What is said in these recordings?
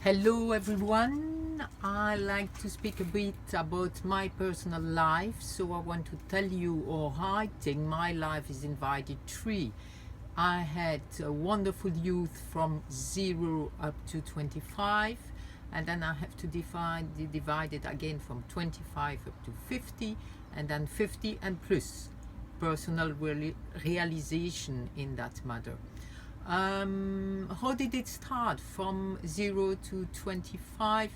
Hello everyone, I like to speak a bit about my personal life, so I want to tell you or I think my life is divided three. I had a wonderful youth from 0 up to 25, and then I have to divide it again from 25 up to 50, and then 50 and plus personal realization in that matter. How did it start? From 0 to 25,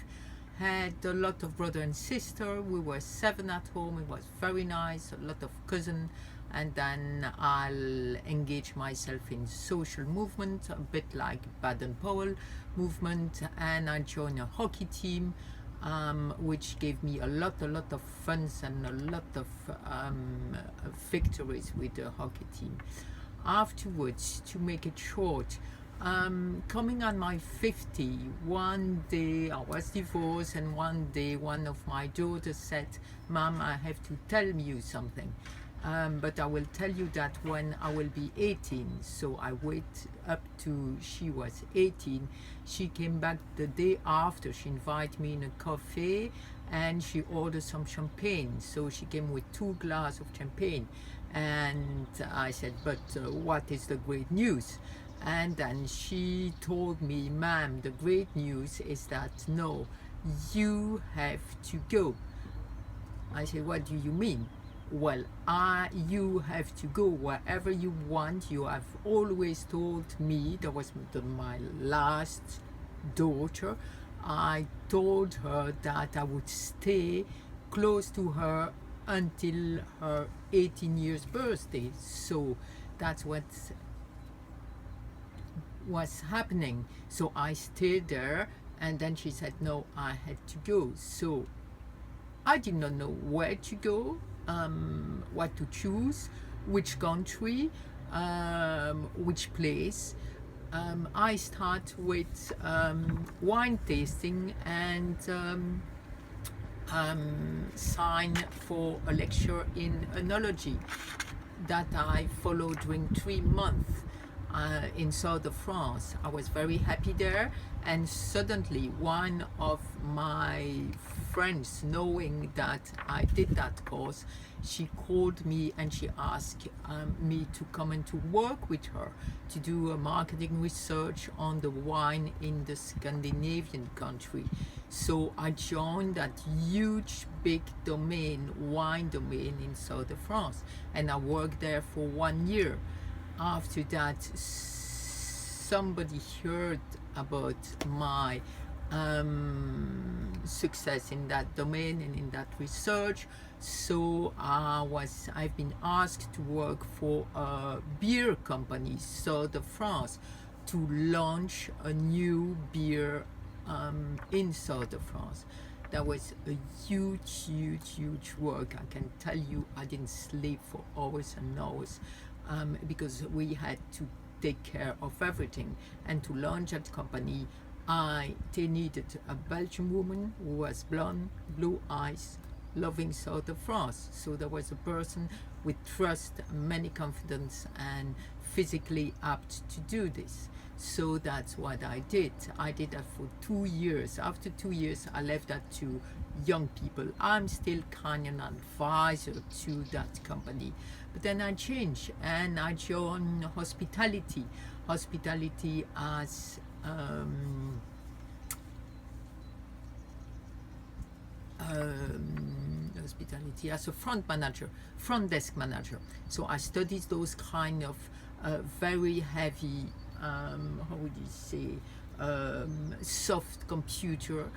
had a lot of brother and sister. We were 7 at home. It was very nice, a lot of cousin. And then I'll engage myself in social movement, a bit like Baden-Powell movement, and I joined a hockey team, which gave me a lot of funs and a lot of victories with the hockey team. Afterwards, to make it short, coming on my 50, one day I was divorced, and one day one of my daughters said, "Mom, I have to tell you something, but I will tell you that when I will be 18." So I wait up to she was 18. She came back the day after. She invited me in a cafe and she ordered some champagne. So she came with 2 glasses of champagne, and I said, "But what is the great news?" And then she told me, "Ma'am, the great news is that no, you have to go." I said, "What do you mean?" "Well, you have to go wherever you want. You have always told me," that was my last daughter, "I told her that I would stay close to her until her 18 years birthday." So that's what was happening. So I stayed there, and then she said no, I had to go. So I did not know where to go, what to choose, which country, which place. I start with wine tasting and sign for a lecture in enology that I followed during 3 months in south of France. I was very happy there, and suddenly one of my friends, knowing that I did that course, she called me and she asked me to come and to work with her to do a marketing research on the wine in the Scandinavian country. So I joined that huge big wine domain in south of France, and I worked there for 1 year. After that, somebody heard about my success in that domain and in that research. So I've been asked to work for a beer company south of France to launch a new beer in south of France. That was a huge work. I can tell you, I didn't sleep for hours and hours, because we had to take care of everything. And to launch that company, they needed a Belgian woman who was blonde, blue eyes, loving south of France. So there was a person with trust, many confidence, and physically apt to do this. So that's what I did. I did that for 2 years. After 2 years, I left that to young people. I'm still kind of an advisor to that company. But then I changed and I joined hospitality. Hospitality as hospitality as a front desk manager. So I studied those kind of very heavy, how would you say, soft computer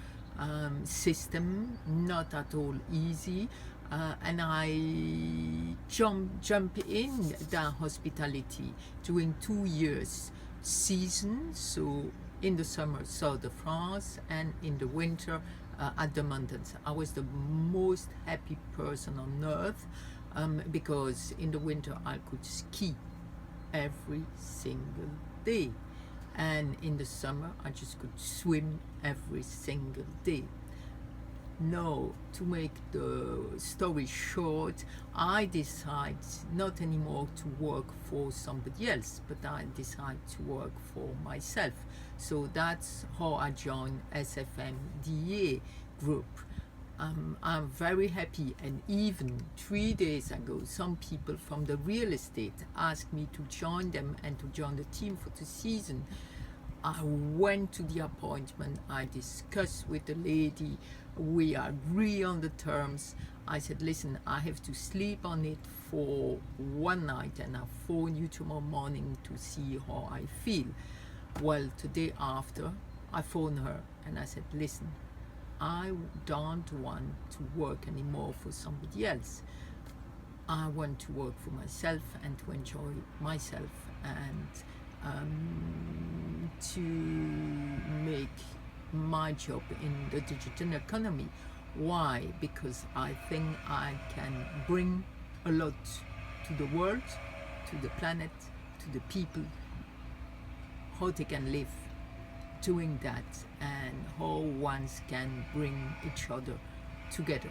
system, not at all easy. And I jump in the hospitality during 2 years season. So in the summer south of France, and in the winter at the mountains. I was the most happy person on earth, because in the winter I could ski every single day, and in the summer I just could swim every single day. no, to make the story short, I decide not anymore to work for somebody else, but I decide to work for myself. So that's how I joined SFMDA group. I'm very happy, and even 3 days ago some people from the real estate asked me to join them and to join the team for the season. I went to the appointment, I discussed with the lady, we agree on the terms. I said, listen, I have to sleep on it for one night and I'll phone you tomorrow morning to see how I feel. Well, the day after, I phoned her and I said, listen, I don't want to work anymore for somebody else. I want to work for myself and to enjoy myself, and to make my job in the digital economy. Why? Because I think I can bring a lot to the world, to the planet, to the people, how they can live doing that, and how one can bring each other together.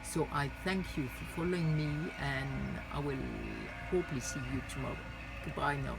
So I thank you for following me, and I will hopefully see you tomorrow. Goodbye now.